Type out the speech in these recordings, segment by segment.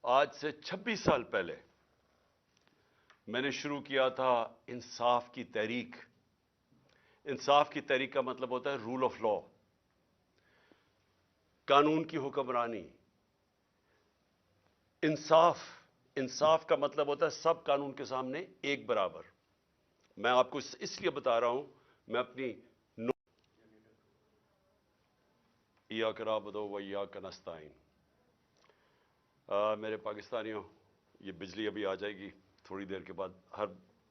آج سے 26 سال پہلے میں نے شروع کیا تھا انصاف کی تحریک۔ انصاف کی تحریک کا مطلب ہوتا ہے رول آف لا، قانون کی حکمرانی۔ انصاف کا مطلب ہوتا ہے سب قانون کے سامنے ایک برابر۔ میں آپ کو اس لیے بتا رہا ہوں، میں اپنی ایاک نعبد و ایاک نستعین۔ میرے پاکستانیوں، یہ بجلی ابھی آ جائے گی تھوڑی دیر کے بعد۔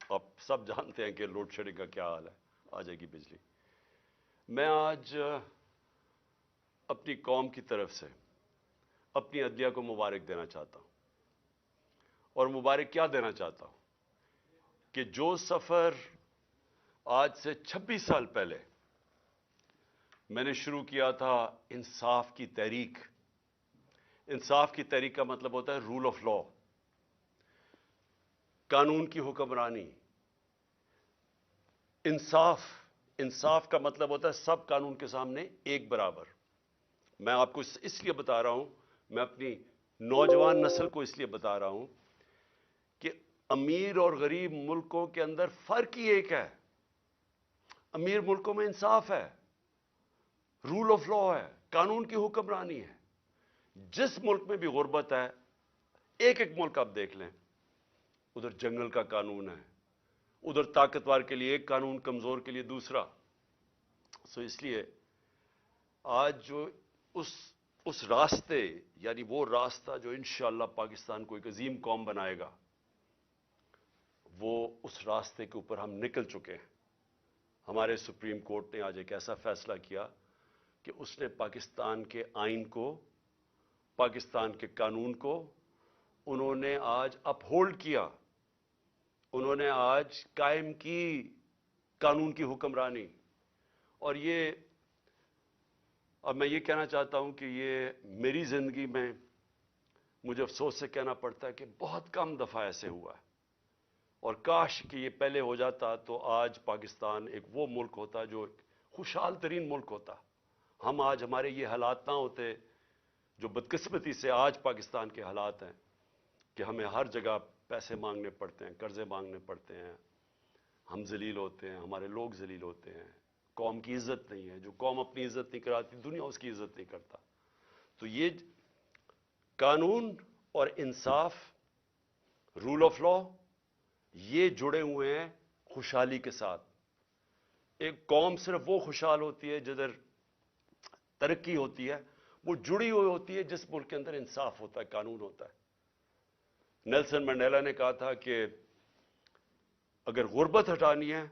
آپ سب جانتے ہیں کہ لوڈ شیڈنگ کا کیا حال ہے، آ جائے گی بجلی۔ میں آج اپنی قوم کی طرف سے اپنی عدلیہ کو مبارک دینا چاہتا ہوں، اور مبارک کیا دینا چاہتا ہوں کہ جو سفر آج سے 26 سال پہلے میں نے شروع کیا تھا انصاف کی تحریک۔ انصاف کی تحریک کا مطلب ہوتا ہے رول آف لا، قانون کی حکمرانی۔ انصاف کا مطلب ہوتا ہے سب قانون کے سامنے ایک برابر۔ میں آپ کو اس لیے بتا رہا ہوں، میں اپنی نوجوان نسل کو اس لیے بتا رہا ہوں کہ امیر اور غریب ملکوں کے اندر فرق ہی ایک ہے۔ امیر ملکوں میں انصاف ہے، رول آف لا ہے، قانون کی حکمرانی ہے۔ جس ملک میں بھی غربت ہے، ایک ملک آپ دیکھ لیں، ادھر جنگل کا قانون ہے، ادھر طاقتور کے لیے ایک قانون، کمزور کے لیے دوسرا۔ اس لیے آج جو اس راستے، یعنی وہ راستہ جو انشاءاللہ پاکستان کو ایک عظیم قوم بنائے گا، وہ اس راستے کے اوپر ہم نکل چکے ہیں۔ ہمارے سپریم کورٹ نے آج ایک ایسا فیصلہ کیا کہ اس نے پاکستان کے آئین کو، پاکستان کے قانون کو انہوں نے آج اپ ہولڈ کیا۔ انہوں نے آج قائم کی قانون کی حکمرانی۔ اور اب میں یہ کہنا چاہتا ہوں کہ یہ میری زندگی میں مجھے افسوس سے کہنا پڑتا ہے کہ بہت کم دفعہ ایسے ہوا ہے، اور کاش کہ یہ پہلے ہو جاتا تو آج پاکستان ایک وہ ملک ہوتا جو ایک خوشحال ترین ملک ہوتا۔ ہمارے یہ حالات نہ ہوتے جو بدقسمتی سے آج پاکستان کے حالات ہیں، کہ ہمیں ہر جگہ پیسے مانگنے پڑتے ہیں، قرضے مانگنے پڑتے ہیں، ہم ذلیل ہوتے ہیں، ہمارے لوگ ذلیل ہوتے ہیں، قوم کی عزت نہیں ہے۔ جو قوم اپنی عزت نہیں کراتی، دنیا اس کی عزت نہیں کرتا۔ تو یہ قانون اور انصاف، رول آف لا، یہ جڑے ہوئے ہیں خوشحالی کے ساتھ۔ ایک قوم صرف وہ خوشحال ہوتی ہے جدھر ترقی ہوتی ہے، وہ جڑی ہوئی ہوتی ہے جس ملک کے اندر انصاف ہوتا ہے، قانون ہوتا ہے۔ نیلسن منڈیلا نے کہا تھا کہ اگر غربت ہٹانی ہے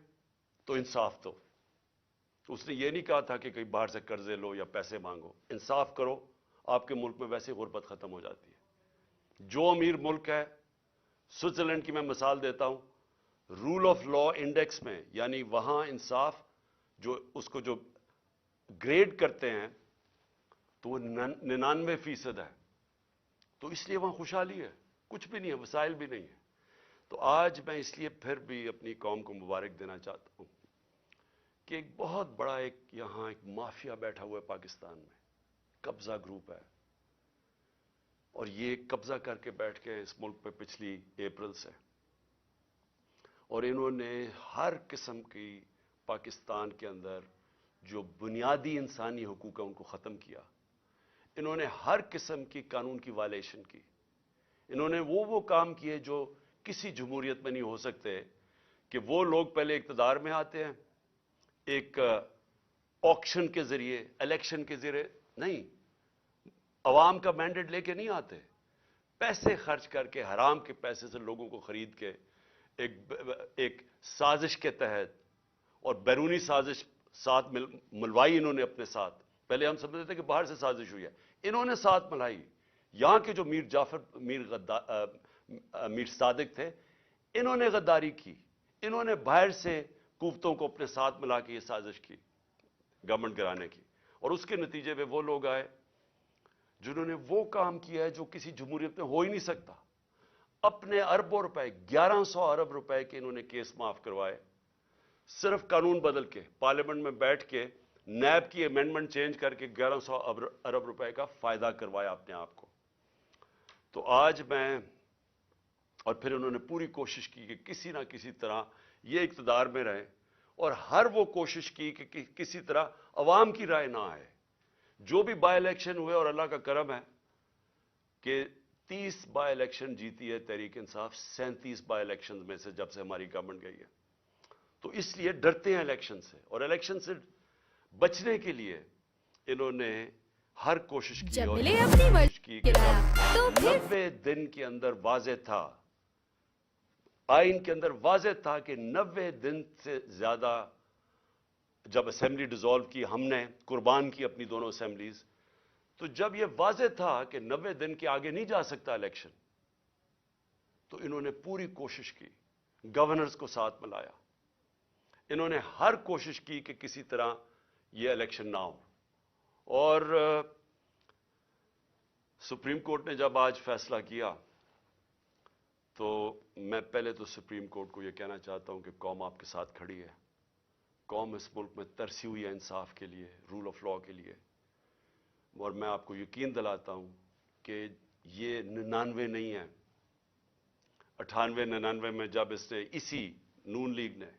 تو انصاف دو۔ اس نے یہ نہیں کہا تھا کہ کہیں باہر سے قرضے لو یا پیسے مانگو، انصاف کرو، آپ کے ملک میں ویسے غربت ختم ہو جاتی ہے۔ جو امیر ملک ہے، سوئٹزرلینڈ کی میں مثال دیتا ہوں، رول آف لا انڈیکس میں، یعنی وہاں انصاف اس کو جو گریڈ کرتے ہیں تو وہ 99% ہے۔ تو اس لیے وہاں خوشحالی ہے، کچھ بھی نہیں ہے، وسائل بھی نہیں ہے۔ تو آج میں اس لیے پھر بھی اپنی قوم کو مبارک دینا چاہتا ہوں کہ ایک بہت بڑا یہاں ایک مافیا بیٹھا ہوا ہے پاکستان میں، قبضہ گروپ ہے، اور یہ قبضہ کر کے بیٹھ کے اس ملک پہ پچھلی اپریل سے، اور انہوں نے ہر قسم کی پاکستان کے اندر جو بنیادی انسانی حقوق ہیں ان کو ختم کیا۔ انہوں نے ہر قسم کی قانون کی وائلیشن کی۔ انہوں نے وہ کام کیے جو کسی جمہوریت میں نہیں ہو سکتے، کہ وہ لوگ پہلے اقتدار میں آتے ہیں ایک آکشن کے ذریعے، الیکشن کے ذریعے نہیں، عوام کا مینڈیٹ لے کے نہیں آتے، پیسے خرچ کر کے، حرام کے پیسے سے لوگوں کو خرید کے، ایک سازش کے تحت، اور بیرونی سازش ساتھ ملوائی انہوں نے اپنے ساتھ۔ پہلے ہم سمجھتے تھے کہ باہر سے سازش ہوئی ہے، انہوں نے ساتھ ملائی۔ یہاں کے جو میر صادق تھے، انہوں نے غداری کی، انہوں نے باہر سے قوتوں کو اپنے ساتھ ملا کے یہ سازش کی گورنمنٹ گرانے کی، اور اس کے نتیجے میں وہ لوگ آئے جنہوں نے وہ کام کیا ہے جو کسی جمہوریت میں ہو ہی نہیں سکتا۔ اپنے اربوں روپے، 1100 ارب روپے کے انہوں نے کیس معاف کروائے، صرف قانون بدل کے، پارلیمنٹ میں بیٹھ کے نیب کی امینڈمنٹ چینج کر کے 1100 ارب روپے کا فائدہ کروایا اپنے آپ کو۔ تو آج میں اور پھر انہوں نے پوری کوشش کی کہ کسی نہ کسی طرح یہ اقتدار میں رہیں اور ہر وہ کوشش کی کہ کسی طرح عوام کی رائے نہ آئے. جو بھی بائی الیکشن ہوئے اور اللہ کا کرم ہے کہ 30 بائی الیکشن جیتی ہے تحریک انصاف 37 بائی الیکشن میں سے جب سے ہماری گورنمنٹ گئی ہے. تو اس لیے ڈرتے ہیں الیکشن سے, اور الیکشن سے بچنے کے لیے انہوں نے ہر کوشش کی, جب اور ملے یہ اپنی کوشش کی کہ کرایہ تو جب پھر 90 دن کے اندر واضح تھا, آئین کے اندر واضح تھا کہ 90 دن سے زیادہ, جب اسمبلی ڈیزالو کی ہم نے, قربان کی اپنی دونوں اسمبلیز, تو جب یہ واضح تھا کہ 90 دن کے آگے نہیں جا سکتا الیکشن, تو انہوں نے پوری کوشش کی, گورنرز کو ساتھ ملایا, انہوں نے ہر کوشش کی کہ کسی طرح یہ الیکشن نہ ہو. اور سپریم کورٹ نے جب آج فیصلہ کیا تو میں پہلے تو سپریم کورٹ کو یہ کہنا چاہتا ہوں کہ قوم آپ کے ساتھ کھڑی ہے. قوم اس ملک میں ترسی ہوئی ہے انصاف کے لیے, رول آف لا کے لیے, اور میں آپ کو یقین دلاتا ہوں کہ یہ 99 نہیں ہے, 98-99 میں جب اس نے اسی نون لیگ نے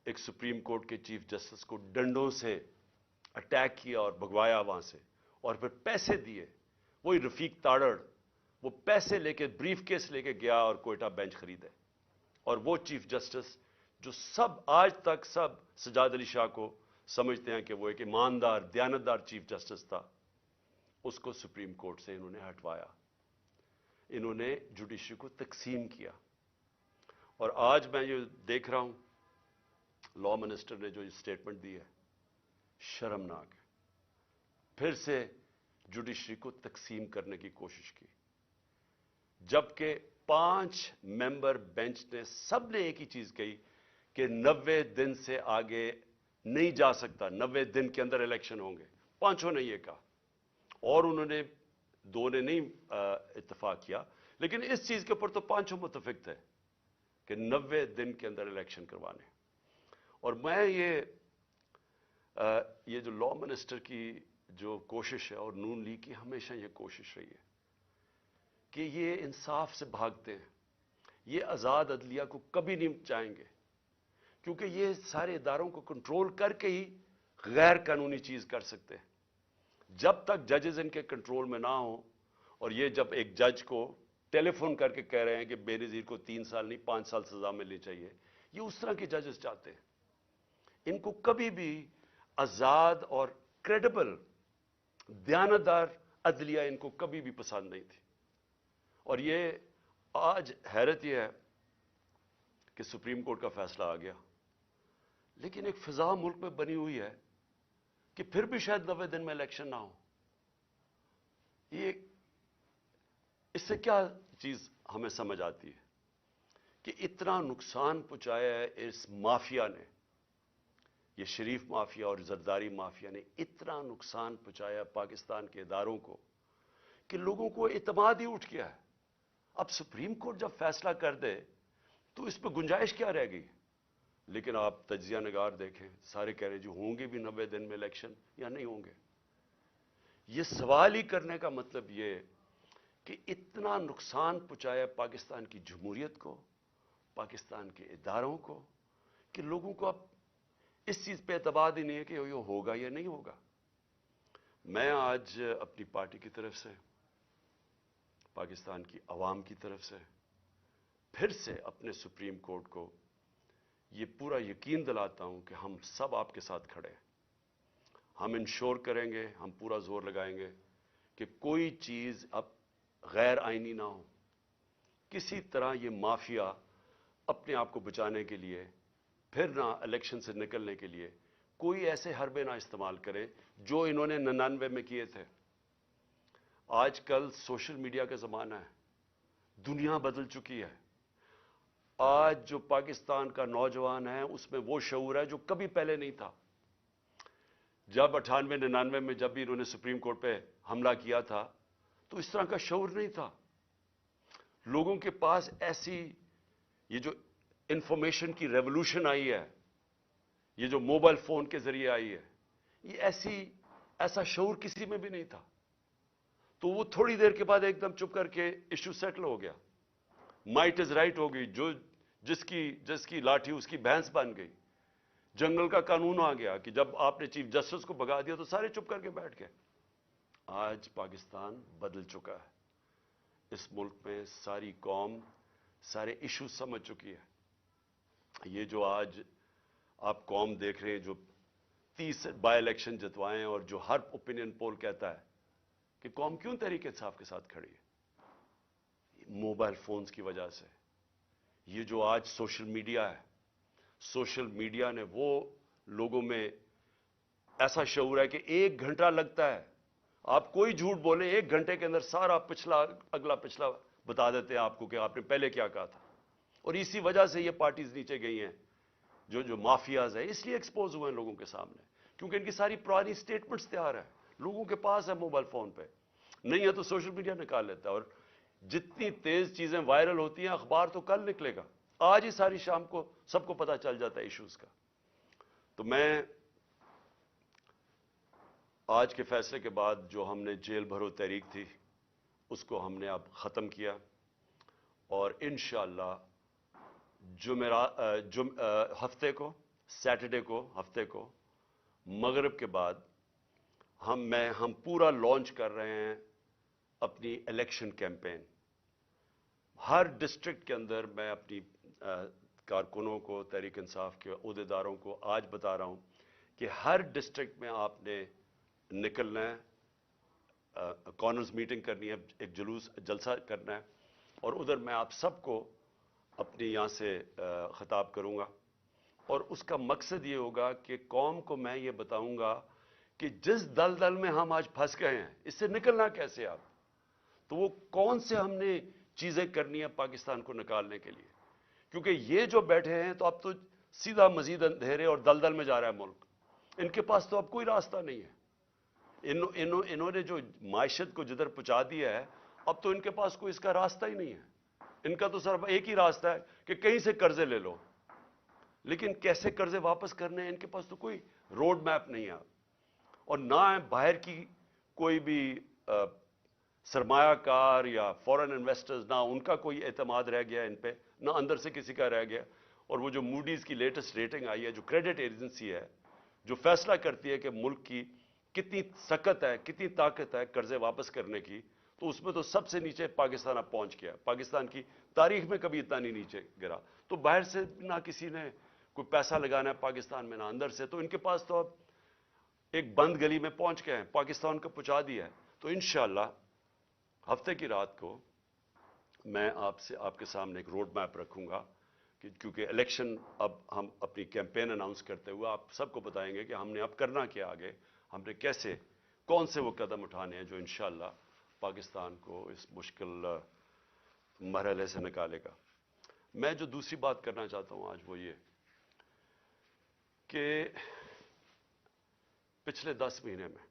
ایک سپریم کورٹ کے چیف جسٹس کو ڈنڈوں سے اٹیک کیا اور بھگوایا وہاں سے, اور پھر پیسے دیے, وہی رفیق تاڑڑ وہ پیسے لے کے بریف کیس لے کے گیا اور کوئٹہ بینچ خریدے, اور وہ چیف جسٹس جو سب آج تک سب سجاد علی شاہ کو سمجھتے ہیں کہ وہ ایک ایماندار دیانتدار چیف جسٹس تھا, اس کو سپریم کورٹ سے انہوں نے ہٹوایا, انہوں نے جوڈیشری کو تقسیم کیا. اور آج میں یہ دیکھ رہا ہوں لا منسٹر نے جو اسٹیٹمنٹ دی ہے شرمناک ہے, پھر سے جوڈیشری کو تقسیم کرنے کی کوشش کی, جبکہ 5 ممبر بینچ نے سب نے ایک ہی چیز کہی کہ 90 دن سے آگے نہیں جا سکتا, 90 دن کے اندر الیکشن ہوں گے. 5 نے یہ کہا, اور انہوں نے 2 نے نہیں اتفاق کیا, لیکن اس چیز کے اوپر تو 5 متفق تھے کہ 90 دن کے اندر الیکشن کروانے. اور میں یہ جو لا منسٹر کی جو کوشش ہے اور نون لیگ کی ہمیشہ یہ کوشش رہی ہے کہ یہ انصاف سے بھاگتے ہیں, یہ آزاد عدلیہ کو کبھی نہیں چاہیں گے, کیونکہ یہ سارے اداروں کو کنٹرول کر کے ہی غیر قانونی چیز کر سکتے ہیں. جب تک ججز ان کے کنٹرول میں نہ ہوں, اور یہ جب ایک جج کو ٹیلی فون کر کے کہہ رہے ہیں کہ بے نظیر کو 3 سال نہیں 5 سال سزا ملنی چاہیے, یہ اس طرح کے ججز چاہتے ہیں. ان کو کبھی بھی آزاد اور کریڈیبل دیانتدار عدلیہ ان کو کبھی بھی پسند نہیں تھی. اور یہ آج حیرت یہ ہے کہ سپریم کورٹ کا فیصلہ آ گیا, لیکن ایک فضا ملک میں بنی ہوئی ہے کہ پھر بھی شاید 90 دن میں الیکشن نہ ہو. یہ اس سے کیا چیز ہمیں سمجھ آتی ہے کہ اتنا نقصان پہنچایا ہے اس مافیا نے, یہ شریف مافیا اور زرداری مافیا نے اتنا نقصان پہنچایا پاکستان کے اداروں کو کہ لوگوں کو اعتماد ہی اٹھ گیا ہے. اب سپریم کورٹ جب فیصلہ کر دے تو اس پہ گنجائش کیا رہ گئی؟ لیکن آپ تجزیہ نگار دیکھیں, سارے کہہ رہے جو ہوں گے بھی 90 دن میں الیکشن یا نہیں ہوں گے. یہ سوال ہی کرنے کا مطلب یہ کہ اتنا نقصان پہنچایا پاکستان کی جمہوریت کو, پاکستان کے اداروں کو, کہ لوگوں کو اب اس چیز پہ اعتماد ہی نہیں ہے کہ یہ ہوگا یا نہیں ہوگا. میں آج اپنی پارٹی کی طرف سے, پاکستان کی عوام کی طرف سے پھر سے اپنے سپریم کورٹ کو یہ پورا یقین دلاتا ہوں کہ ہم سب آپ کے ساتھ کھڑے ہیں. ہم انشور کریں گے, ہم پورا زور لگائیں گے کہ کوئی چیز اب غیر آئینی نہ ہو. کسی طرح یہ مافیا اپنے آپ کو بچانے کے لیے, پھر نہ الیکشن سے نکلنے کے لیے کوئی ایسے حربے نہ استعمال کریں جو انہوں نے 99 میں کیے تھے. آج کل سوشل میڈیا کا زمانہ ہے, دنیا بدل چکی ہے. آج جو پاکستان کا نوجوان ہے اس میں وہ شعور ہے جو کبھی پہلے نہیں تھا. جب 98-99 میں جب بھی انہوں نے سپریم کورٹ پہ حملہ کیا تھا تو اس طرح کا شعور نہیں تھا. لوگوں کے پاس ایسی یہ جو انفارمیشن کی ریولوشن آئی ہے, یہ جو موبائل فون کے ذریعے آئی ہے, یہ ایسا شعور کسی میں بھی نہیں تھا. تو وہ تھوڑی دیر کے بعد ایک دم چپ کر کے ایشو سیٹل ہو گیا. مائٹ از رائٹ ہو گئی, جو جس کی لاٹھی اس کی بھینس بن گئی. جنگل کا قانون آ گیا کہ جب آپ نے چیف جسٹس کو بھگا دیا تو سارے چپ کر کے بیٹھ گئے. آج پاکستان بدل چکا ہے. اس ملک میں ساری قوم سارے ایشو سمجھ چکی ہے. یہ جو آج آپ قوم دیکھ رہے ہیں جو 30 بائی الیکشن جتوائے اور جو ہر اوپینین پول کہتا ہے کہ قوم کیوں تحریک انصاف کے ساتھ کھڑی ہے, موبائل فونز کی وجہ سے. یہ جو آج سوشل میڈیا ہے, سوشل میڈیا نے وہ لوگوں میں ایسا شعور ہے کہ 1 گھنٹہ لگتا ہے, آپ کوئی جھوٹ بولیں 1 گھنٹے کے اندر سارا اگلا پچھلا بتا دیتے ہیں آپ کو کہ آپ نے پہلے کیا کہا تھا. اور اسی وجہ سے یہ پارٹیز نیچے گئی ہیں, جو مافیاز ہیں اس لیے ایکسپوز ہوئے ہیں لوگوں کے سامنے, کیونکہ ان کی ساری پرانی سٹیٹمنٹس تیار ہیں, لوگوں کے پاس ہے موبائل فون پہ. نہیں ہے تو سوشل میڈیا نکال لیتا ہے, اور جتنی تیز چیزیں وائرل ہوتی ہیں, اخبار تو کل نکلے گا, آج ہی ساری شام کو سب کو پتا چل جاتا ہے ایشوز کا. تو میں آج کے فیصلے کے بعد جو ہم نے جیل بھرو تحریک تھی اس کو ہم نے اب ختم کیا, اور انشاءاللہ ہفتے کو سیٹرڈے کو ہفتے کو مغرب کے بعد ہم پورا لانچ کر رہے ہیں اپنی الیکشن کیمپین. ہر ڈسٹرکٹ کے اندر میں اپنی کارکنوں کو, تحریک انصاف کے عہدیداروں کو آج بتا رہا ہوں کہ ہر ڈسٹرکٹ میں آپ نے نکلنا ہے, کارنرز میٹنگ کرنی ہے, ایک جلسہ کرنا ہے, اور ادھر میں آپ سب کو اپنی یہاں سے خطاب کروں گا. اور اس کا مقصد یہ ہوگا کہ قوم کو میں یہ بتاؤں گا کہ جس دلدل میں ہم آج پھنس گئے ہیں اس سے نکلنا کیسے آپ, تو وہ کون سے ہم نے چیزیں کرنی ہیں پاکستان کو نکالنے کے لیے. کیونکہ یہ جو بیٹھے ہیں تو اب تو سیدھا مزید اندھیرے اور دلدل میں جا رہا ہے ملک. ان کے پاس تو اب کوئی راستہ نہیں ہے. انہوں نے جو معیشت کو جدھر پہنچا دیا ہے, اب تو ان کے پاس کوئی اس کا راستہ ہی نہیں ہے. ان کا تو صرف ایک ہی راستہ ہے کہ کہیں سے قرضے لے لو, لیکن کیسے قرضے واپس کرنے ہیں ان کے پاس تو کوئی روڈ میپ نہیں ہے. اور نہ باہر کی کوئی بھی سرمایہ کار یا فورن انویسٹرز, نہ ان کا کوئی اعتماد رہ گیا ان پہ, نہ اندر سے کسی کا رہ گیا. اور وہ جو موڈیز کی لیٹسٹ ریٹنگ آئی ہے, جو کریڈٹ ایجنسی ہے جو فیصلہ کرتی ہے کہ ملک کی کتنی سکت ہے, کتنی طاقت ہے قرضے واپس کرنے کی, تو اس میں تو سب سے نیچے پاکستان اب پہنچ گیا. پاکستان کی تاریخ میں کبھی اتنا نہیں نیچے گرا. تو باہر سے نہ کسی نے کوئی پیسہ لگانا ہے پاکستان میں, نہ اندر سے. تو ان کے پاس تو اب ایک بند گلی میں پہنچ گئے ہیں, پاکستان کو پہنچا دیا ہے. تو انشاءاللہ ہفتے کی رات کو میں آپ کے سامنے ایک روڈ میپ رکھوں گا, کیونکہ الیکشن اب ہم اپنی کیمپین اناؤنس کرتے ہوئے آپ سب کو بتائیں گے کہ ہم نے اب کرنا کیا, آگے ہم نے کیسے کون سے وہ قدم اٹھانے ہیں جو انشاءاللہ پاکستان کو اس مشکل مرحلے سے نکالے گا. میں جو دوسری بات کرنا چاہتا ہوں آج وہ یہ کہ پچھلے 10 مہینے میں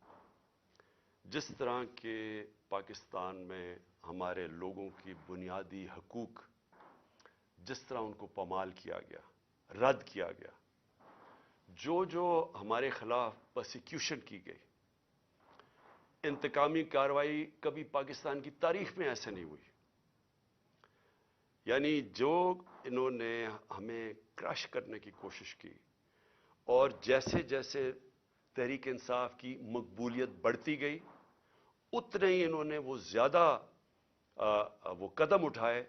جس طرح کے پاکستان میں ہمارے لوگوں کی بنیادی حقوق جس طرح ان کو پامال کیا گیا, رد کیا گیا, جو ہمارے خلاف پرسیکیوشن کی گئی, انتقامی کارروائی کبھی پاکستان کی تاریخ میں ایسے نہیں ہوئی. یعنی جو انہوں نے ہمیں کرش کرنے کی کوشش کی, اور جیسے جیسے تحریک انصاف کی مقبولیت بڑھتی گئی اتنے ہی انہوں نے وہ زیادہ وہ قدم اٹھائے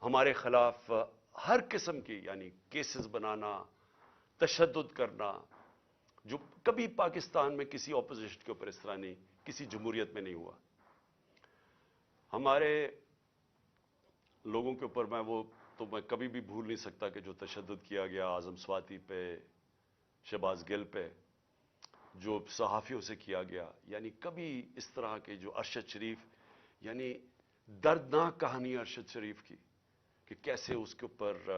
ہمارے خلاف ہر قسم کی, یعنی کیسز بنانا, تشدد کرنا, جو کبھی پاکستان میں کسی اپوزیشن کے اوپر اس طرح نہیں, کسی جمہوریت میں نہیں ہوا. ہمارے لوگوں کے اوپر میں کبھی بھی بھول نہیں سکتا کہ جو تشدد کیا گیا اعظم سواتی پہ, شہباز گل پہ, جو صحافیوں سے کیا گیا, یعنی کبھی اس طرح کے جو ارشد شریف, یعنی دردناک کہانی ارشد شریف کی کہ کیسے اس کے اوپر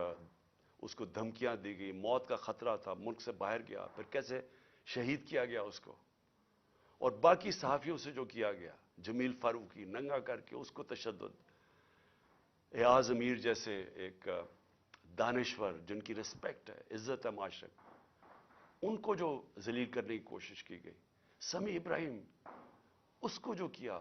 اس کو دھمکیاں دی گئی, موت کا خطرہ تھا, ملک سے باہر گیا, پھر کیسے شہید کیا گیا اس کو, اور باقی صحافیوں سے جو کیا گیا, جمیل فاروقی ننگا کر کے اس کو تشدد, ایاز امیر جیسے ایک دانشور جن کی رسپیکٹ ہے, عزت ہے معاشرے میں, ان کو جو ذلیل کرنے کی کوشش کی گئی, سمیع ابراہیم اس کو جو کیا,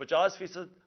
50%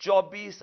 24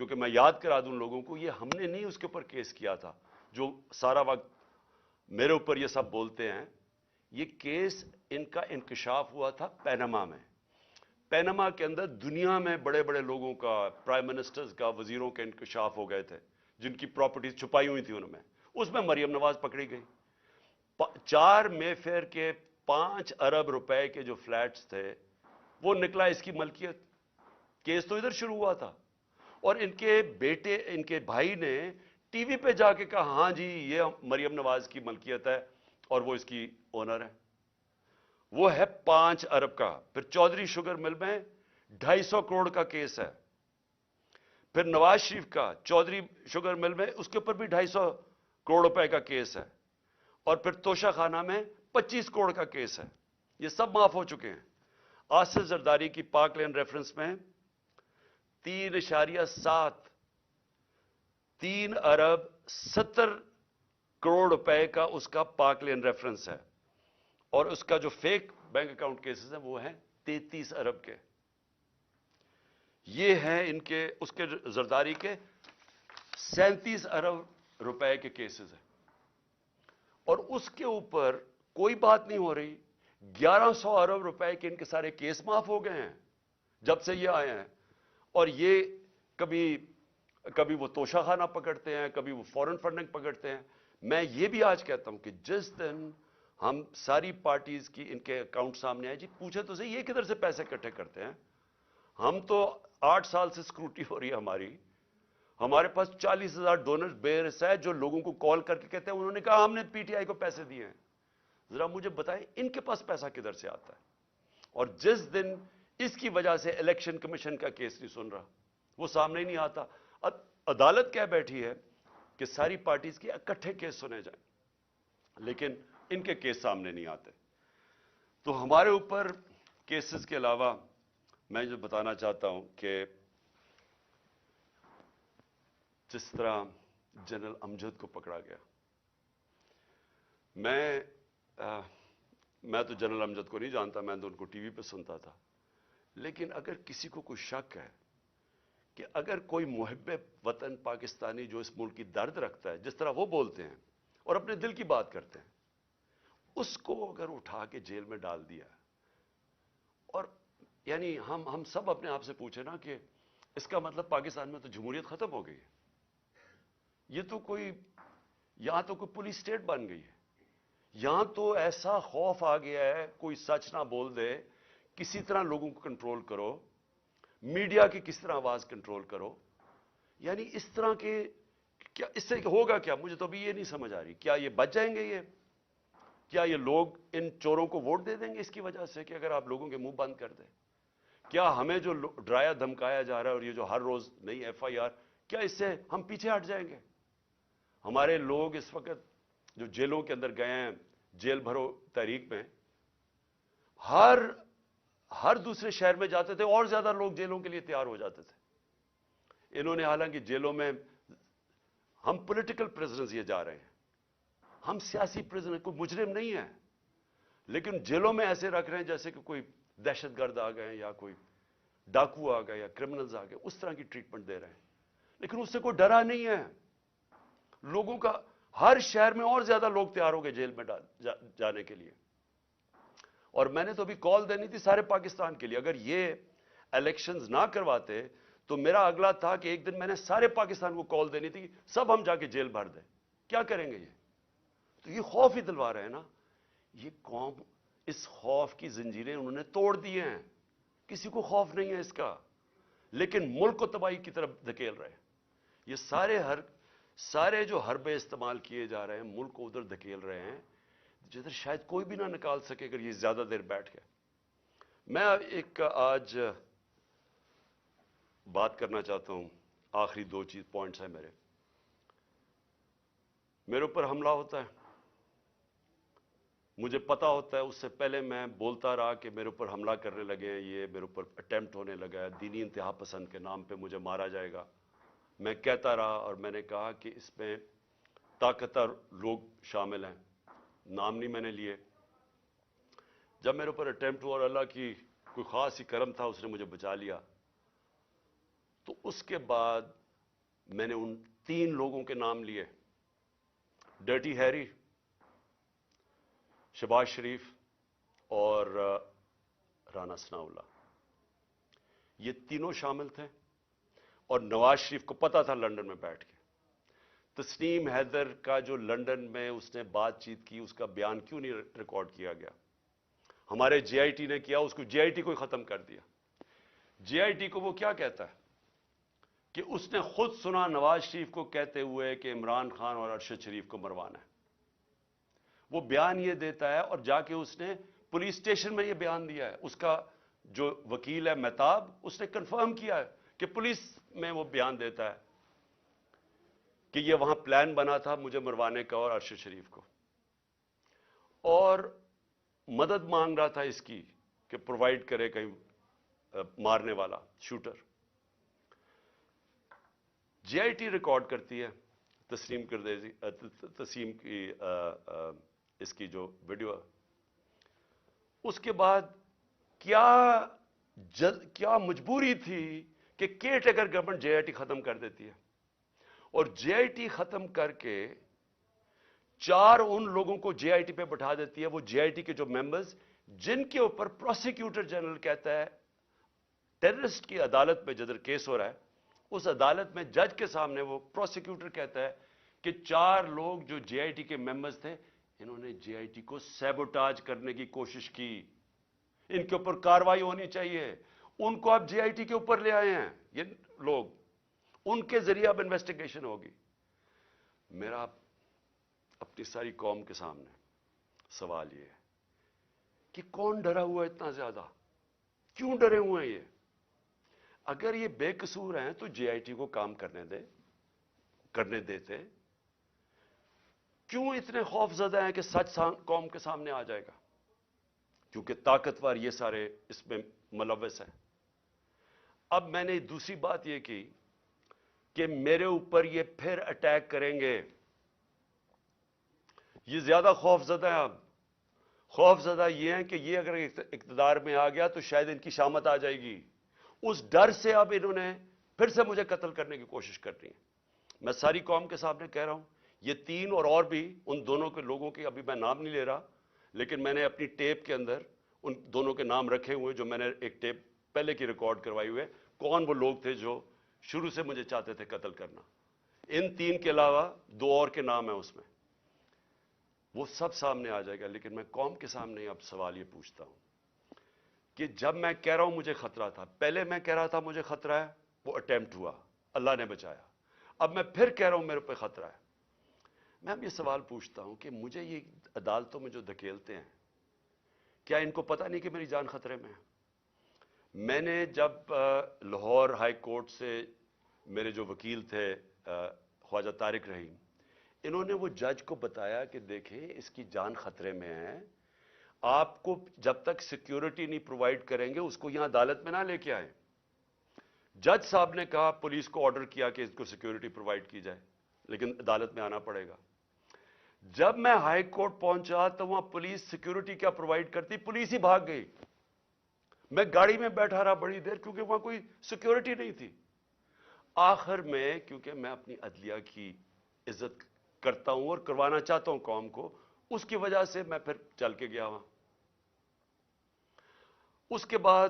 کیونکہ میں یاد کرا دوں لوگوں کو، یہ ہم نے نہیں اس کے اوپر کیس کیا تھا جو سارا وقت میرے اوپر یہ سب بولتے ہیں. یہ کیس ان کا انکشاف ہوا تھا پینما میں. پینما کے اندر دنیا میں بڑے بڑے لوگوں کا، پرائم منسٹرز کا، وزیروں کے انکشاف ہو گئے تھے جن کی پراپرٹیز چھپائی ہوئی تھی ان میں. اس میں مریم نواز پکڑی گئی. 4 مے فیئر کے 5 ارب روپے کے جو فلیٹس تھے وہ نکلا اس کی ملکیت. کیس تو ادھر شروع ہوا تھا، اور ان کے بیٹے، ان کے بھائی نے ٹی وی پہ جا کے کہا ہاں جی یہ مریم نواز کی ملکیت ہے اور وہ اس کی اونر ہے. وہ ہے 5 ارب کا. پھر چودھری شوگر مل میں 250 کروڑ کا کیس ہے. پھر نواز شریف کا چودھری شوگر مل میں اس کے اوپر بھی 250 کروڑ روپے کا کیس ہے. اور پھر توشہ خانہ میں 25 کروڑ کا کیس ہے. یہ سب معاف ہو چکے ہیں. آصف زرداری کی پاک لینڈ ریفرنس میں 3 ارب 70 کروڑ روپے کا اس کا پاک لین ریفرنس ہے. اور اس کا جو فیک بینک اکاؤنٹ کیسز ہیں وہ ہیں 33 ارب کے. یہ ہیں ان کے، اس کے زرداری کے 37 ارب روپے کے کیسز ہیں. اور اس کے اوپر کوئی بات نہیں ہو رہی. 1100 ارب روپے کے ان کے سارے کیس معاف ہو گئے ہیں جب سے یہ آئے ہیں. اور یہ کبھی وہ توشہ خانہ پکڑتے ہیں، کبھی وہ فورن فنڈنگ پکڑتے ہیں. میں یہ بھی آج کہتا ہوں کہ جس دن ہم ساری پارٹیز کی ان کے اکاؤنٹ سامنے آئے، جی پوچھے تو صحیح یہ کدھر سے پیسے اکٹھے کرتے ہیں. ہم تو 8 سال سے اسکروٹی ہو رہی ہے ہماری. ہمارے پاس 40,000 ڈونر بیئرس ہے جو لوگوں کو کال کر کے کہتے ہیں انہوں نے کہا ہم نے پی ٹی آئی کو پیسے دیے ہیں. ذرا مجھے بتائیں ان کے پاس پیسہ کدھر سے آتا ہے. اور جس دن اس کی وجہ سے الیکشن کمیشن کا کیس نہیں سن رہا، وہ سامنے ہی نہیں آتا. عدالت کہہ بیٹھی ہے کہ ساری پارٹیز کے اکٹھے کیس سنے جائیں، لیکن ان کے کیس سامنے نہیں آتے. تو ہمارے اوپر کیسز کے علاوہ میں جو بتانا چاہتا ہوں کہ جس طرح جنرل امجد کو پکڑا گیا، میں تو جنرل امجد کو نہیں جانتا، میں تو ان کو ٹی وی پہ سنتا تھا. لیکن اگر کسی کو کوئی شک ہے کہ اگر کوئی محب وطن پاکستانی جو اس ملک کی درد رکھتا ہے، جس طرح وہ بولتے ہیں اور اپنے دل کی بات کرتے ہیں، اس کو اگر اٹھا کے جیل میں ڈال دیا، اور یعنی ہم سب اپنے آپ سے پوچھیں نا کہ اس کا مطلب پاکستان میں تو جمہوریت ختم ہو گئی ہے. یہ تو کوئی، یہاں تو کوئی پولیس اسٹیٹ بن گئی ہے. یہاں تو ایسا خوف آ گیا ہے کوئی سچ نہ بول دے، کسی طرح لوگوں کو کنٹرول کرو، میڈیا کی کس طرح آواز کنٹرول کرو. یعنی اس طرح کے کیا اس سے ہوگا کیا؟ مجھے تو ابھی یہ نہیں سمجھ آ رہی. کیا یہ بچ جائیں گے؟ کیا یہ لوگ ان چوروں کو ووٹ دے دیں گے اس کی وجہ سے کہ اگر آپ لوگوں کے منہ بند کر دیں؟ کیا ہمیں جو ڈرایا دھمکایا جا رہا ہے اور یہ جو ہر روز نئی ایف آئی آر، کیا اس سے ہم پیچھے ہٹ جائیں گے؟ ہمارے لوگ اس وقت جو جیلوں کے اندر گئے ہیں، جیل بھرو تحریک میں، ہر دوسرے شہر میں جاتے تھے اور زیادہ لوگ جیلوں کے لیے تیار ہو جاتے تھے. انہوں نے حالانکہ جیلوں میں، ہم پولیٹیکل پریزنرز یہ جا رہے ہیں، ہم سیاسی پریزنر، کوئی مجرم نہیں ہے، لیکن جیلوں میں ایسے رکھ رہے ہیں جیسے کہ کوئی دہشت گرد آ گئے یا کوئی ڈاکو آ گئے یا کرمنلز آ گئے، اس طرح کی ٹریٹمنٹ دے رہے ہیں. لیکن اس سے کوئی ڈرا نہیں ہے. لوگوں کا ہر شہر میں اور زیادہ لوگ تیار ہو گئے جیل میں جانے کے لیے. اور میں نے تو ابھی کال دینی تھی سارے پاکستان کے لیے. اگر یہ الیکشنز نہ کرواتے تو میرا اگلا تھا کہ ایک دن میں نے سارے پاکستان کو کال دینی تھی، سب ہم جا کے جیل بھر دیں. کیا کریں گے یہ؟ تو یہ خوف ہی دلوا رہے ہیں نا. یہ قوم اس خوف کی زنجیریں انہوں نے توڑ دی ہیں. کسی کو خوف نہیں ہے اس کا، لیکن ملک کو تباہی کی طرف دھکیل رہے ہیں. یہ سارے جو حربے استعمال کیے جا رہے ہیں ملک کو ادھر دھکیل رہے ہیں جدھر شاید کوئی بھی نہ نکال سکے اگر یہ زیادہ دیر بیٹھ گئے. میں ایک آج بات کرنا چاہتا ہوں، آخری 2 پوائنٹس ہیں میرے اوپر حملہ ہوتا ہے، مجھے پتا ہوتا ہے، اس سے پہلے میں بولتا رہا کہ میرے اوپر حملہ کرنے لگے ہیں، یہ میرے اوپر اٹیمپٹ ہونے لگا ہے، دینی انتہا پسند کے نام پہ مجھے مارا جائے گا. میں کہتا رہا اور میں نے کہا کہ اس میں طاقتور لوگ شامل ہیں، نام نہیں میں نے لیے. جب میرے اوپر اٹیمپٹ ہوا اور اللہ کی کوئی خاص ہی کرم تھا، اس نے مجھے بچا لیا. تو اس کے بعد میں نے ان 3 لوگوں کے نام لیے، ڈرٹی ہیری، شہباز شریف اور رانا ثناءاللہ، یہ تینوں شامل تھے۔ اور نواز شریف کو پتا تھا لندن میں بیٹھ کے، تسنیم حیدر کا جو لندن میں اس نے بات چیت کی، اس کا بیان کیوں نہیں ریکارڈ کیا گیا؟ ہمارے جے آئی ٹی نے کیا، اس کو جے آئی ٹی کو ہی ختم کر دیا۔ جے آئی ٹی کو وہ کیا کہتا ہے کہ اس نے خود سنا نواز شریف کو کہتے ہوئے کہ عمران خان اور ارشد شریف کو مروانا ہے۔ وہ بیان یہ دیتا ہے، اور جا کے اس نے پولیس اسٹیشن میں یہ بیان دیا ہے۔ اس کا جو وکیل ہے مہتاب، اس نے کنفرم کیا ہے کہ پولیس میں وہ بیان دیتا ہے کہ یہ وہاں پلان بنا تھا مجھے مروانے کا اور ارشد شریف کو، اور مدد مانگ رہا تھا اس کی کہ پرووائڈ کرے کہیں مارنے والا shooter. J I T record کرتی ہے تسیم کی اس کی جو ویڈیو ہے۔ اس کے بعد کیا مجبوری تھی کہ care taker government J I T ختم کر دیتی ہے، اور جے آئی ٹی ختم کر کے 4 ان لوگوں کو جے آئی ٹی پہ بٹھا دیتی ہے، وہ جے آئی ٹی کے جو ممبرز جن کے اوپر پروسیکیوٹر جنرل کہتا ہے ٹیررسٹ کی عدالت میں جدھر کیس ہو رہا ہے، اس عدالت میں جج کے سامنے وہ پروسیکیوٹر کہتا ہے کہ 4 لوگ جو جے آئی ٹی کے ممبرز تھے، انہوں نے جے آئی ٹی کو سیبوٹاج کرنے کی کوشش کی، ان کے اوپر کاروائی ہونی چاہیے۔ ان کو آپ جے آئی ٹی کے اوپر لے آئے ہیں یہ لوگ، ان کے ذریعے اب انویسٹیگیشن ہوگی۔ میرا اپنی ساری قوم کے سامنے سوال یہ ہے کہ کون ڈرا ہوا ہے اتنا زیادہ؟ کیوں ڈرے ہوئے ہیں یہ؟ اگر یہ بے قصور ہیں تو جے آئی ٹی کو کام کرنے دیتے، کیوں اتنے خوف زدہ ہیں کہ سچ قوم کے سامنے آ جائے گا؟ کیونکہ طاقتور یہ سارے اس میں ملوث ہیں۔ اب میں نے دوسری بات یہ کی کہ میرے اوپر یہ پھر اٹیک کریں گے، یہ زیادہ خوف زدہ ہیں۔ اب خوف زدہ یہ ہیں کہ یہ اگر اقتدار میں آ گیا تو شاید ان کی شامت آ جائے گی، اس ڈر سے اب انہوں نے پھر سے مجھے قتل کرنے کی کوشش کر رہی ہیں۔ میں ساری قوم کے سامنے کہہ رہا ہوں، یہ 3 اور بھی ان دونوں کے لوگوں کے ابھی میں نام نہیں لے رہا، لیکن میں نے اپنی ٹیپ کے اندر ان دونوں کے نام رکھے ہوئے، جو میں نے ایک ٹیپ پہلے کی ریکارڈ کروائی ہوئے، کون وہ لوگ تھے جو شروع سے مجھے چاہتے تھے قتل کرنا۔ ان 3 کے علاوہ 2 اور کے نام ہیں اس میں، وہ سب سامنے آ جائے گا۔ لیکن میں قوم کے سامنے اب سوال یہ پوچھتا ہوں کہ جب میں کہہ رہا ہوں مجھے خطرہ تھا، پہلے میں کہہ رہا تھا مجھے خطرہ ہے، وہ اٹیمپٹ ہوا، اللہ نے بچایا، اب میں پھر کہہ رہا ہوں میرے پہ خطرہ ہے۔ میں اب یہ سوال پوچھتا ہوں کہ مجھے یہ عدالتوں میں جو دھکیلتے ہیں، کیا ان کو پتہ نہیں کہ میری جان خطرے میں ہے؟ میں نے جب لاہور ہائی کورٹ سے میرے جو وکیل تھے خواجہ طارق رحیم، انہوں نے وہ جج کو بتایا کہ دیکھیں اس کی جان خطرے میں ہے، آپ کو جب تک سیکیورٹی نہیں پرووائڈ کریں گے اس کو یہاں عدالت میں نہ لے کے آئیں۔ جج صاحب نے کہا، پولیس کو آرڈر کیا کہ اس کو سیکیورٹی پرووائڈ کی جائے، لیکن عدالت میں آنا پڑے گا۔ جب میں ہائی کورٹ پہنچا تو وہاں پولیس سیکیورٹی کیا پرووائڈ کرتی، پولیس ہی بھاگ گئی۔ میں گاڑی میں بیٹھا رہا بڑی دیر کیونکہ وہاں کوئی سیکیورٹی نہیں تھی۔ آخر میں کیونکہ میں اپنی عدلیہ کی عزت کرتا ہوں اور کروانا چاہتا ہوں قوم کو، اس کی وجہ سے میں پھر چل کے گیا وہاں۔ اس کے بعد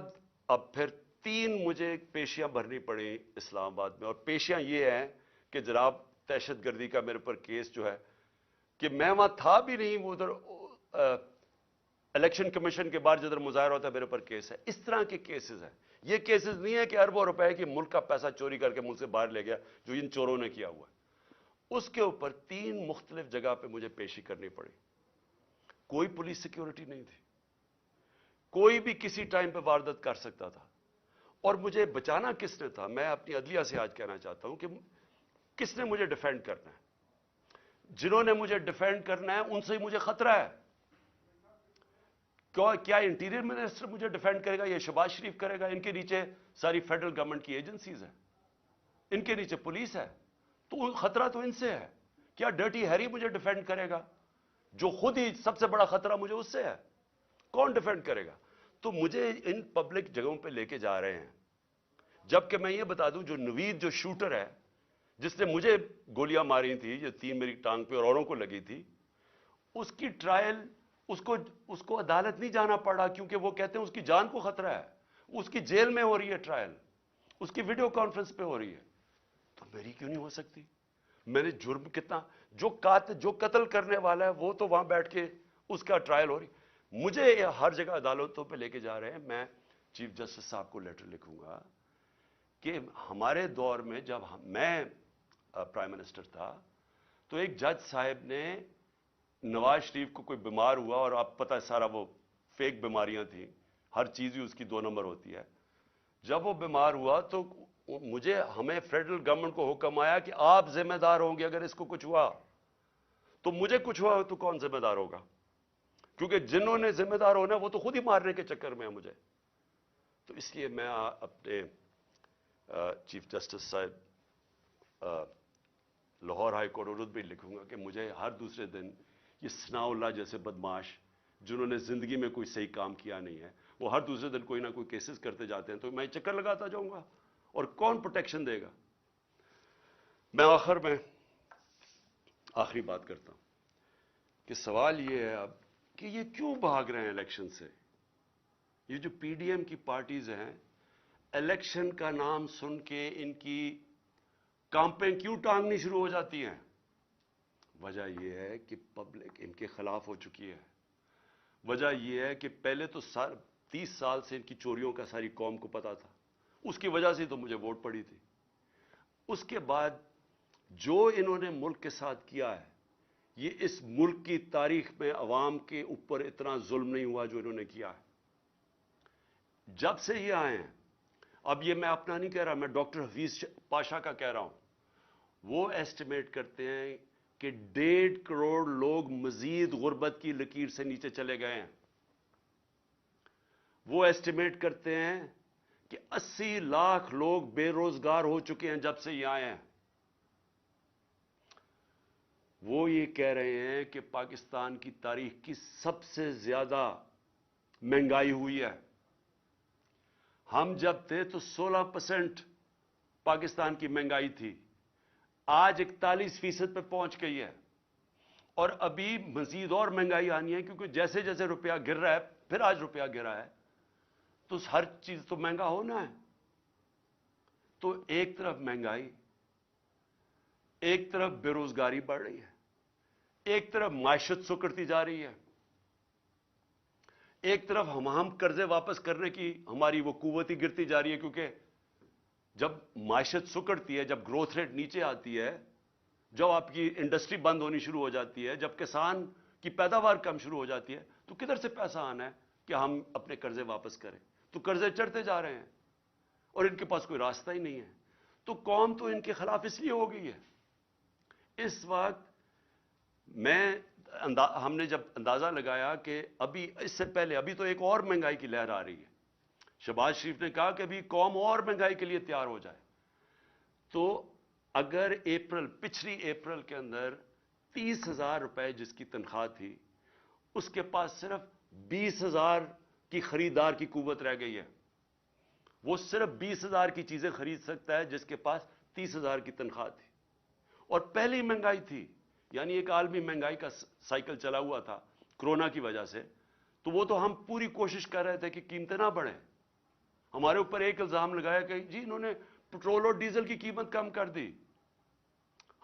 اب پھر 3 مجھے پیشیاں بھرنی پڑی اسلام آباد میں، اور پیشیاں یہ ہیں کہ جناب دہشت گردی کا میرے پر کیس جو ہے کہ میں وہاں تھا بھی نہیں، وہ ادھر الیکشن کمیشن کے باہر جدھر مظاہرہ ہوتا ہے میرے پر کیس ہے۔ اس طرح کے کیسز ہیں، یہ کیسز نہیں ہے کہ اربوں روپے کی ملک کا پیسہ چوری کر کے ملک سے باہر لے گیا جو ان چوروں نے کیا ہوا ہے۔ اس کے اوپر 3 مختلف جگہ پہ مجھے پیشی کرنی پڑی، کوئی پولیس سیکیورٹی نہیں تھی، کوئی بھی کسی ٹائم پہ واردات کر سکتا تھا، اور مجھے بچانا کس نے تھا؟ میں اپنی عدلیہ سے آج کہنا چاہتا ہوں کہ کس نے مجھے ڈیفینڈ کرنا ہے؟ جنہوں نے مجھے ڈیفینڈ کرنا ہے ان سے ہی مجھے خطرہ ہے۔ کیا انٹیریئر منسٹر مجھے ڈیفینڈ کرے گا؟ یہ شہباز شریف کرے گا؟ ان کے نیچے ساری فیڈرل گورنمنٹ کی ایجنسیز ہیں، ان کے نیچے پولیس ہے، تو خطرہ تو ان سے ہے۔ کیا ڈرٹی ہیری مجھے ڈیفینڈ کرے گا؟ جو خود ہی سب سے بڑا خطرہ مجھے اس سے ہے، کون ڈیفینڈ کرے گا؟ تو مجھے ان پبلک جگہوں پہ لے کے جا رہے ہیں، جبکہ میں یہ بتا دوں جو نوید جو شوٹر ہے جس نے مجھے گولیاں ماری تھی، جو 3 میری ٹانگ پہ اور اوروں کو لگی تھی، اس کی ٹرائل اس کو عدالت نہیں جانا پڑا، کیونکہ وہ کہتے ہیں اس کی جان کو خطرہ ہے، اس کی جیل میں ہو رہی ہے ٹرائل، اس کی ویڈیو کانفرنس پہ ہو رہی ہے، تو میری کیوں نہیں ہو سکتی؟ میں نے جرم کتنا، جو قتل کرنے والا ہے وہ تو وہاں بیٹھ کے اس کا ٹرائل ہو رہی، مجھے ہر جگہ عدالتوں پہ لے کے جا رہے ہیں۔ میں چیف جسٹس صاحب کو لیٹر لکھوں گا کہ ہمارے دور میں جب میں پرائم منسٹر تھا تو ایک جج صاحب نے نواز شریف کو کوئی بیمار ہوا، اور آپ پتہ ہے سارا وہ فیک بیماریاں تھیں، ہر چیز ہی اس کی 2 نمبر ہوتی ہے، جب وہ بیمار ہوا تو ہمیں فیڈرل گورنمنٹ کو حکم آیا کہ آپ ذمہ دار ہوں گے اگر اس کو کچھ ہوا، تو مجھے کچھ ہوا تو کون ذمہ دار ہوگا؟ کیونکہ جنہوں نے ذمہ دار ہونا وہ تو خود ہی مارنے کے چکر میں ہیں مجھے۔ تو اس لیے میں اپنے چیف جسٹس صاحب لاہور ہائی کورٹ اردو بھی لکھوں گا کہ مجھے ہر دوسرے دن یہ ثناء اللہ جیسے بدماش جنہوں نے زندگی میں کوئی صحیح کام کیا نہیں ہے، وہ ہر دوسرے دن کوئی نہ کوئی کیسز کرتے جاتے ہیں، تو میں چکر لگاتا جاؤں گا اور کون پروٹیکشن دے گا؟ میں آخری بات کرتا ہوں کہ سوال یہ ہے اب کہ یہ کیوں بھاگ رہے ہیں الیکشن سے؟ یہ جو پی ڈی ایم کی پارٹیز ہیں، الیکشن کا نام سن کے ان کی کامپیں کیوں ٹانگنی شروع ہو جاتی ہیں؟ وجہ یہ ہے کہ پبلک ان کے خلاف ہو چکی ہے۔ وجہ یہ ہے کہ پہلے تو 30 سال سے ان کی چوریوں کا ساری قوم کو پتا تھا، اس کی وجہ سے تو مجھے ووٹ پڑی تھی۔ اس کے بعد جو انہوں نے ملک کے ساتھ کیا ہے، یہ اس ملک کی تاریخ میں عوام کے اوپر اتنا ظلم نہیں ہوا جو انہوں نے کیا ہے۔ جب سے یہ آئے ہیں، اب یہ میں اپنا نہیں کہہ رہا، میں ڈاکٹر حفیظ پاشا کا کہہ رہا ہوں، وہ ایسٹیمیٹ کرتے ہیں کہ 1.5 کروڑ لوگ مزید غربت کی لکیر سے نیچے چلے گئے ہیں۔ وہ ایسٹیمیٹ کرتے ہیں کہ 80 لاکھ لوگ بے روزگار ہو چکے ہیں جب سے یہ آئے ہیں۔ وہ یہ کہہ رہے ہیں کہ پاکستان کی تاریخ کی سب سے زیادہ مہنگائی ہوئی ہے۔ ہم جب تھے تو 16% پاکستان کی مہنگائی تھی، آج 41% پہ پہنچ گئی ہے، اور ابھی مزید اور مہنگائی آنی ہے، کیونکہ جیسے جیسے روپیہ گر رہا ہے، پھر آج روپیہ گرا ہے، تو ہر چیز تو مہنگا ہونا ہے۔ تو ایک طرف مہنگائی، ایک طرف بے روزگاری بڑھ رہی ہے، ایک طرف معیشت سکڑتی جا رہی ہے، ایک طرف ہم قرضے واپس کرنے کی ہماری وہ قوت ہی گرتی جا رہی ہے، کیونکہ جب معیشت سکڑتی ہے، جب گروتھ ریٹ نیچے آتی ہے، جب آپ کی انڈسٹری بند ہونی شروع ہو جاتی ہے، جب کسان کی پیداوار کم شروع ہو جاتی ہے، تو کدھر سے پیسہ آنا ہے کہ ہم اپنے قرضے واپس کریں؟ تو قرضے چڑھتے جا رہے ہیں اور ان کے پاس کوئی راستہ ہی نہیں ہے۔ تو قوم تو ان کے خلاف اس لیے ہو گئی ہے۔ اس وقت ہم نے جب اندازہ لگایا کہ ابھی اس سے پہلے ابھی تو ایک اور مہنگائی کی لہر آ رہی ہے، شہباز شریف نے کہا کہ ابھی قوم اور مہنگائی کے لیے تیار ہو جائے، تو اگر پچھلی اپریل کے اندر 30,000 روپے جس کی تنخواہ تھی، اس کے پاس صرف 20,000 کی خریدار کی قوت رہ گئی ہے، وہ صرف 20,000 کی چیزیں خرید سکتا ہے جس کے پاس 30,000 کی تنخواہ تھی، اور پہلی مہنگائی تھی، یعنی ایک عالمی مہنگائی کا سائیکل چلا ہوا تھا کرونا کی وجہ سے، تو وہ تو ہم پوری کوشش کر رہے تھے کہ قیمتیں نہ بڑھیں۔ ہمارے اوپر ایک الزام لگایا کہ جی انہوں نے پٹرول اور ڈیزل کی قیمت کم کر دی۔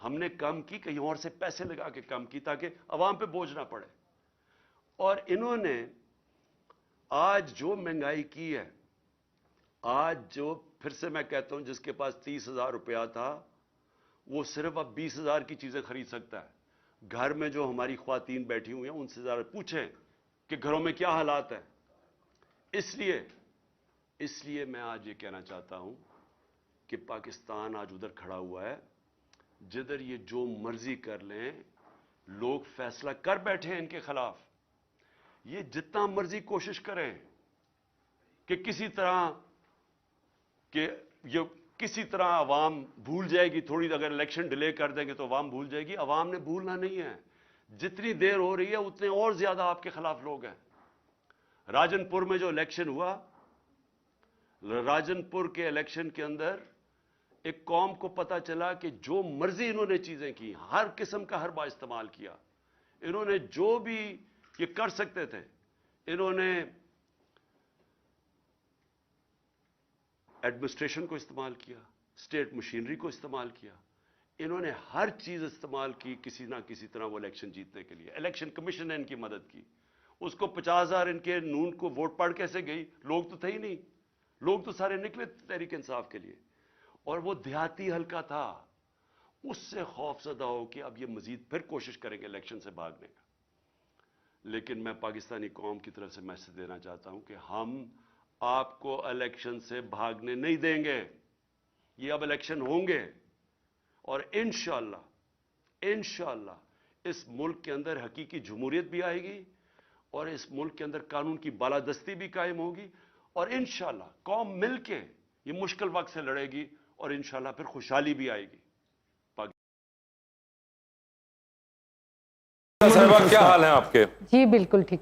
ہم نے کم کی، کہیں اور سے پیسے لگا کے کم کی تاکہ عوام پہ بوجھ نہ پڑے، اور انہوں نے آج جو مہنگائی کی ہے، آج جو پھر سے میں کہتا ہوں جس کے پاس 30,000 روپیہ تھا وہ صرف اب 20,000 کی چیزیں خرید سکتا ہے۔ گھر میں جو ہماری خواتین بیٹھی ہوئی ہیں ان سے ذرا پوچھیں کہ گھروں میں کیا حالات ہیں۔ اس لیے میں آج یہ کہنا چاہتا ہوں کہ پاکستان آج ادھر کھڑا ہوا ہے جدھر یہ جو مرضی کر لیں، لوگ فیصلہ کر بیٹھے ہیں ان کے خلاف، یہ جتنا مرضی کوشش کریں کہ کسی طرح عوام بھول جائے گی، تھوڑی اگر الیکشن ڈیلے کر دیں گے تو عوام بھول جائے گی، عوام نے بھولنا نہیں ہے۔ جتنی دیر ہو رہی ہے اتنے اور زیادہ آپ کے خلاف لوگ ہیں۔ راجن پور میں جو الیکشن ہوا، راجن پور کے الیکشن کے اندر ایک قوم کو پتا چلا کہ جو مرضی انہوں نے چیزیں کی، ہر قسم کا حربہ استعمال کیا، انہوں نے جو بھی یہ کر سکتے تھے، انہوں نے ایڈمنسٹریشن کو استعمال کیا، اسٹیٹ مشینری کو استعمال کیا، انہوں نے ہر چیز استعمال کی کسی نہ کسی طرح وہ الیکشن جیتنے کے لیے۔ الیکشن کمیشن نے ان کی مدد کی، اس کو 50,000 ان کے نون کو ووٹ پڑ کیسے گئی؟ لوگ تو تھے ہی نہیں، لوگ تو سارے نکلے تحریک انصاف کے لیے، اور وہ دیہاتی حلقہ تھا، اس سے خوف زدہ ہو کہ اب یہ مزید پھر کوشش کریں گے الیکشن سے بھاگنے کا۔ لیکن میں پاکستانی قوم کی طرف سے میسج دینا چاہتا ہوں کہ ہم آپ کو الیکشن سے بھاگنے نہیں دیں گے، یہ اب الیکشن ہوں گے، اور انشاءاللہ اس ملک کے اندر حقیقی جمہوریت بھی آئے گی، اور اس ملک کے اندر قانون کی بالادستی بھی قائم ہوگی، اور انشاءاللہ قوم مل کے یہ مشکل وقت سے لڑے گی، اور انشاءاللہ پھر خوشحالی بھی آئے گی۔ صاحبہ کیا حال ہیں آپ کے؟ جی بالکل ٹھیک۔